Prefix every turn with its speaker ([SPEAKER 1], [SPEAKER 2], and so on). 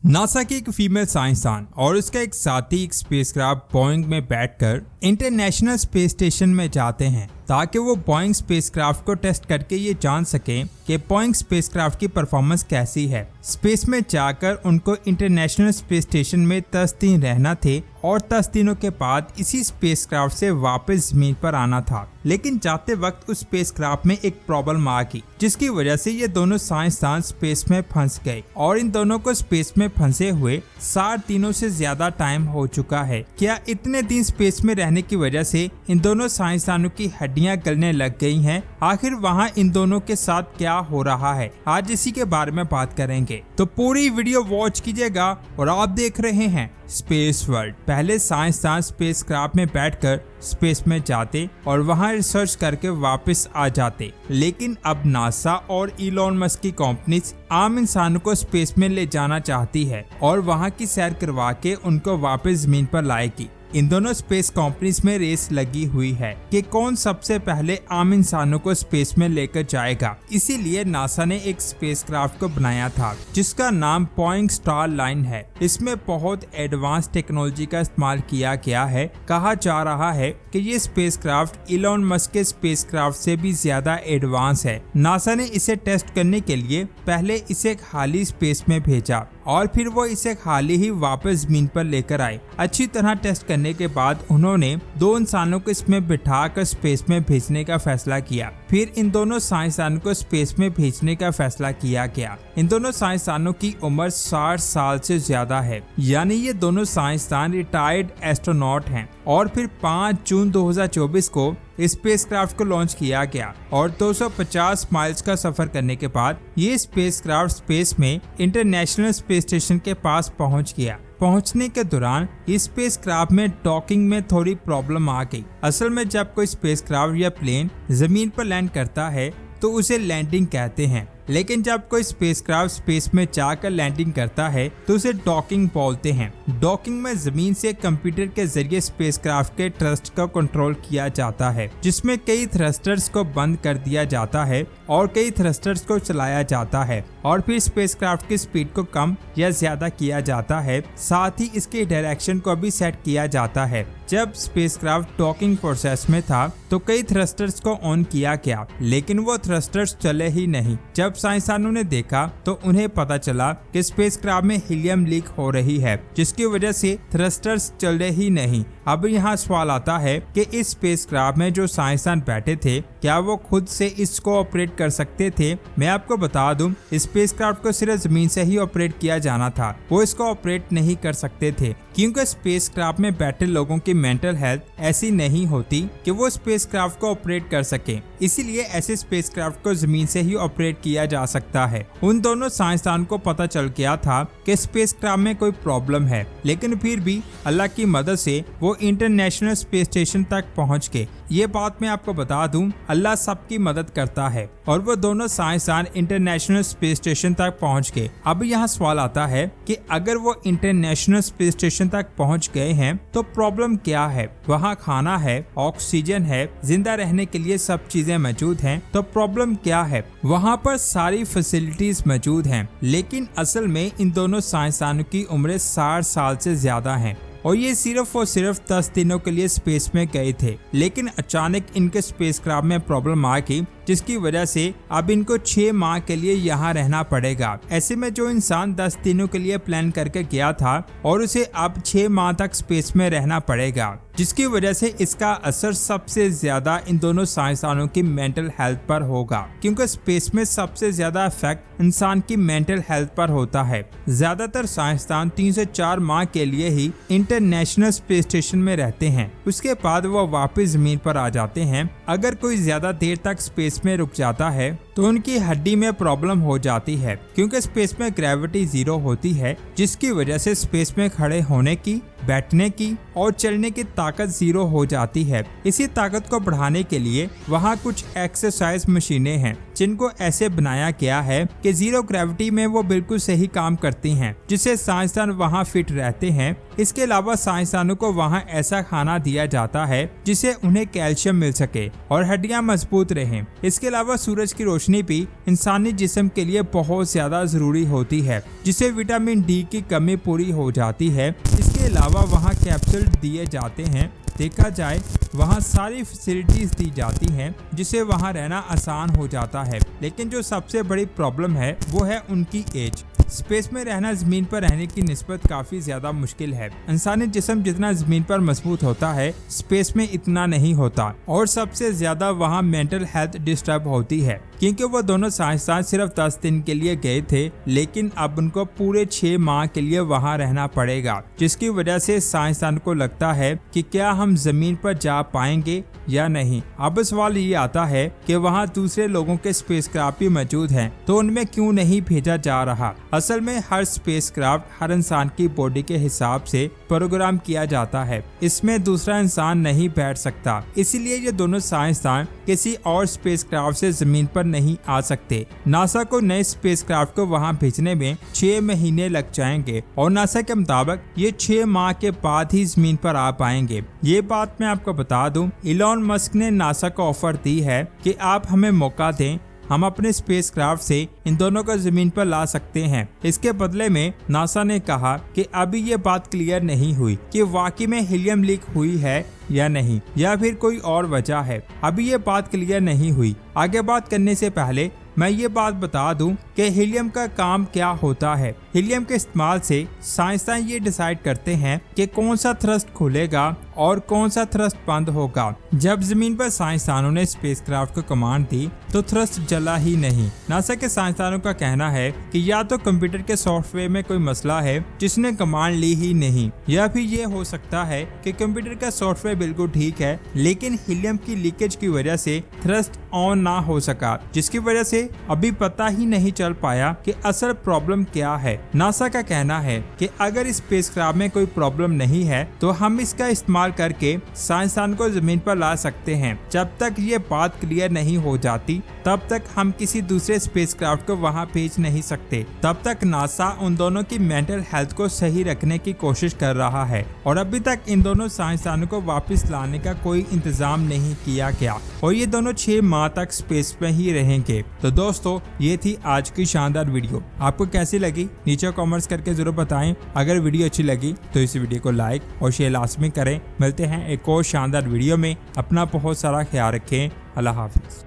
[SPEAKER 1] NASA की एक female साइंसदान और उसका एक साथी एक स्पेसक्राफ्ट बोइंग में बैठकर इंटरनेशनल स्पेस स्टेशन में जाते हैं ताकि वो बोइंग स्पेसक्राफ्ट को टेस्ट करके ये जान सकें कि बोइंग स्पेसक्राफ्ट की परफॉर्मेंस कैसी है। स्पेस में जाकर उनको इंटरनेशनल स्पेस स्टेशन में 10 दिन रहना थे और 10 दिनों के बाद इसी स्पेसक्राफ्ट से वापस जमीन पर आना था। लेकिन जाते वक्त उस स्पेसक्राफ्ट में एक प्रॉब्लम आ गई जिसकी वजह से ये दोनों साइंसदान स्पेस में फंस गए और इन दोनों को स्पेस में फंसे हुए 60 दिनों से ज्यादा टाइम हो चुका है। क्या इतने दिन स्पेस में रहने की वजह से इन दोनों साइंसदानों की हड्डियां गलने लग गई हैं? आखिर वहां इन दोनों के साथ क्या हो रहा है, आज इसी के बारे में बात करेंगे, तो पूरी वीडियो वॉच कीजिएगा। और आप देख रहे हैं स्पेस वर्ल्ड। पहले साइंसदान स्पेसक्राफ्ट में बैठकर स्पेस में जाते और वहां रिसर्च करके वापस आ जाते, लेकिन अब नासा और इलॉन मस्क की कंपनीज आम इंसानों को स्पेस में ले जाना चाहती है और वहां की सैर करवा के उनको वापस जमीन पर लाएगी। इन दोनों स्पेस कंपनीज में रेस लगी हुई है कि कौन सबसे पहले आम इंसानों को स्पेस में लेकर जाएगा। इसीलिए नासा ने एक स्पेसक्राफ्ट को बनाया था जिसका नाम बोइंग स्टारलाइन है। इसमें बहुत एडवांस टेक्नोलॉजी का इस्तेमाल किया गया है। कहा जा रहा है कि ये स्पेसक्राफ्ट इलॉन मस्क के स्पेसक्राफ्ट से भी ज्यादा एडवांस है। नासा ने इसे टेस्ट करने के लिए पहले इसे खाली स्पेस में भेजा और फिर वो इसे खाली ही वापस जमीन पर लेकर आए। अच्छी तरह टेस्ट करने के बाद उन्होंने 2 इंसानों को इसमें बिठाकर स्पेस में भेजने का फैसला किया। फिर इन दोनों साइंसदानों को स्पेस में भेजने का फैसला किया गया। इन दोनों साइंसदानों की उम्र 60 साल से ज्यादा है, यानी ये दोनों साइंसदान रिटायर्ड एस्ट्रोनॉट हैं। और फिर 5 जून 2024 को स्पेसक्राफ्ट को लॉन्च किया गया और 250 माइल्स का सफर करने के बाद ये स्पेसक्राफ्ट स्पेस में इंटरनेशनल स्पेस स्टेशन के पास पहुंच गया। पहुंचने के दौरान इस स्पेसक्राफ्ट में डॉकिंग में थोड़ी प्रॉब्लम आ गई। असल में जब कोई स्पेसक्राफ्ट या प्लेन जमीन पर लैंड करता है तो उसे लैंडिंग कहते हैं, लेकिन जब कोई स्पेसक्राफ्ट स्पेस में जाकर लैंडिंग करता है तो उसे डॉकिंग बोलते हैं। डॉकिंग में जमीन से कंप्यूटर के जरिए स्पेसक्राफ्ट के थ्रस्ट को कंट्रोल किया जाता है, जिसमें कई थ्रस्टर्स को बंद कर दिया जाता है और कई थ्रस्टर्स को चलाया जाता है और फिर स्पेसक्राफ्ट की स्पीड को कम या ज्यादा किया जाता है। साथ ही इसके डायरेक्शन को भी सेट किया जाता है। जब स्पेसक्राफ्ट डॉकिंग प्रोसेस में था तो कई थ्रस्टर्स को ऑन किया गया, लेकिन वो थ्रस्टर्स चले ही नहीं। जब साइंसदानों ने देखा तो उन्हें पता चला कि स्पेसक्राफ्ट में हीलियम लीक हो रही है, जिसकी वजह से थ्रस्टर्स चले ही नहीं। अब यहाँ सवाल आता है कि इस स्पेसक्राफ्ट में जो साइंसदान बैठे थे क्या वो खुद से इसको ऑपरेट कर सकते थे? मैं आपको बता दूं, स्पेसक्राफ्ट को सिर्फ जमीन से ही ऑपरेट किया जाना था, वो इसको ऑपरेट नहीं कर सकते थे क्योंकि स्पेसक्राफ्ट में बैठे लोगों की मेंटल हेल्थ ऐसी नहीं होती कि वो स्पेसक्राफ्ट को ऑपरेट कर सके। इसीलिए ऐसे स्पेसक्राफ्ट को जमीन से ही ऑपरेट किया जा सकता है। उन दोनों साइंसदान को पता चल गया था कि स्पेसक्राफ्ट में कोई प्रॉब्लम है, लेकिन फिर भी अल्लाह की मदद से वो इंटरनेशनल स्पेस स्टेशन तक पहुंच गए। ये बात मैं आपको बता दूं, अल्लाह सबकी मदद करता है और वो दोनों साइंसदान इंटरनेशनल स्पेस स्टेशन तक पहुंच गए। अब यहाँ सवाल आता है कि अगर वो इंटरनेशनल स्पेस स्टेशन तक पहुंच गए हैं तो प्रॉब्लम क्या है? वहाँ खाना है, ऑक्सीजन है, जिंदा रहने के लिए सब चीजें मौजूद हैं, तो प्रॉब्लम क्या है? वहाँ पर सारी फैसिलिटीज मौजूद हैं, लेकिन असल में इन दोनों साइंसदानों की उम्र 60 साल से ज्यादा है और ये सिर्फ और सिर्फ 10 दिनों के लिए स्पेस में गए थे। लेकिन अचानक इनके स्पेसक्राफ्ट में प्रॉब्लम आ गई, जिसकी वजह से अब इनको 6 माह के लिए यहाँ रहना पड़ेगा। ऐसे में जो इंसान 10 दिनों के लिए प्लान करके गया था और उसे अब 6 माह तक स्पेस में रहना पड़ेगा, जिसकी वजह से इसका असर सबसे ज्यादा इन दोनों साइंसदानों की मेंटल हेल्थ पर होगा, क्योंकि स्पेस में सबसे ज्यादा इफेक्ट इंसान की मेंटल हेल्थ पर होता है। ज्यादातर साइंसदान 3 से 4 माह के लिए ही इंटरनेशनल स्पेस स्टेशन में रहते हैं, उसके बाद वो वापस जमीन पर आ जाते हैं। अगर कोई ज्यादा देर तक स्पेस में रुक जाता है तो उनकी हड्डी में प्रॉब्लम हो जाती है, क्योंकि स्पेस में ग्रेविटी 0 होती है, जिसकी वजह से स्पेस में खड़े होने की, बैठने की और चलने की ताकत 0 हो जाती है। इसी ताकत को बढ़ाने के लिए वहाँ कुछ एक्सरसाइज मशीनें हैं जिनको ऐसे बनाया गया है कि 0 ग्रेविटी में वो बिल्कुल सही काम करती हैं, जिससे साइंसदान वहाँ फिट रहते हैं। इसके अलावा साइंसदानों को वहाँ ऐसा खाना दिया जाता है जिससे उन्हें कैल्शियम मिल सके और हड्डियां मजबूत रहें। इसके अलावा सूरज की रोशनी भी इंसानी जिस्म के लिए बहुत ज्यादा जरूरी होती है, जिससे विटामिन डी की कमी पूरी हो जाती है। इसके अलावा वहाँ कैप्सूल दिए जाते हैं। देखा जाए वहाँ सारी फैसिलिटीज दी जाती हैं जिससे वहाँ रहना आसान हो जाता है। लेकिन जो सबसे बड़ी प्रॉब्लम है वो है उनकी एज। स्पेस में रहना जमीन पर रहने की निस्बत काफी ज्यादा मुश्किल है। इंसानी जिस्म जितना जमीन पर मजबूत होता है स्पेस में इतना नहीं होता, और सबसे ज्यादा वहाँ मेंटल हेल्थ डिस्टर्ब होती है, क्योंकि वो दोनों साइंसदान सिर्फ 10 दिन के लिए गए थे, लेकिन अब उनको पूरे 6 माह के लिए वहाँ रहना पड़ेगा, जिसकी वजह से साइंसदान को लगता है कि क्या हम जमीन पर जा पाएंगे या नहीं। अब सवाल ये आता है कि वहाँ दूसरे लोगों के स्पेसक्राफ्ट भी मौजूद हैं, तो उनमें क्यों नहीं भेजा जा रहा। असल में हर स्पेसक्राफ्ट हर इंसान की बॉडी के हिसाब से प्रोग्राम किया जाता है, इसमें दूसरा इंसान नहीं बैठ सकता। इसीलिए ये दोनों साइंसदान किसी और स्पेसक्राफ्ट से जमीन पर नहीं आ सकते। नासा को नए स्पेसक्राफ्ट को वहाँ भेजने में 6 महीने लग जाएंगे, और नासा के मुताबिक ये 6 माह के बाद ही जमीन पर आ पाएंगे। ये बात मैं आपको बता दूं, इलॉन मस्क ने नासा को ऑफर दी है कि आप हमें मौका दें, हम अपने स्पेसक्राफ्ट से इन दोनों को जमीन पर ला सकते हैं। इसके बदले में नासा ने कहा कि अभी ये बात क्लियर नहीं हुई कि वाकई में हीलियम लीक हुई है या नहीं, या फिर कोई और वजह है। अभी ये बात क्लियर नहीं हुई। आगे बात करने से पहले मैं ये बात बता दूं कि हीलियम का काम क्या होता है। हीलियम के इस्तेमाल से साइंसदान ये डिसाइड करते हैं कि कौन सा थ्रस्ट खुलेगा और कौन सा थ्रस्ट बंद होगा। जब जमीन पर साइंसदानों ने स्पेसक्राफ्ट को कमांड दी तो थ्रस्ट जला ही नहीं। नासा के साइंसदानों का कहना है कि या तो कंप्यूटर के सॉफ्टवेयर में कोई मसला है जिसने कमांड ली ही नहीं, या फिर ये हो सकता है कि कंप्यूटर का सॉफ्टवेयर बिल्कुल ठीक है लेकिन हीलियम की लीकेज की वजह से थ्रस्ट ऑन ना हो सका, जिसकी वजह से अभी पता ही नहीं चल पाया कि असल प्रॉब्लम क्या है। नासा का कहना है कि अगर इस स्पेसक्राफ्ट में कोई प्रॉब्लम नहीं है तो हम इसका इस्तेमाल करके साइंसदान को जमीन पर ला सकते हैं। जब तक ये बात क्लियर नहीं हो जाती तब तक हम किसी दूसरे स्पेसक्राफ्ट को वहां भेज नहीं सकते। तब तक नासा उन दोनों की मेंटल हेल्थ को सही रखने की कोशिश कर रहा है, और अभी तक इन दोनों साइंसदानों को वापस लाने का कोई इंतजाम नहीं किया गया, और ये दोनों 6 माह तक स्पेस में ही रहेंगे। तो दोस्तों, ये थी आज की शानदार वीडियो। आपको कैसी लगी नीचे कमेंट्स करके जरूर बताएं। अगर वीडियो अच्छी लगी तो इस वीडियो को लाइक और शेयर लाजमी करें। मिलते हैं एक और शानदार वीडियो में। अपना बहुत सारा ख्याल रखें। अल्लाह हाफिज।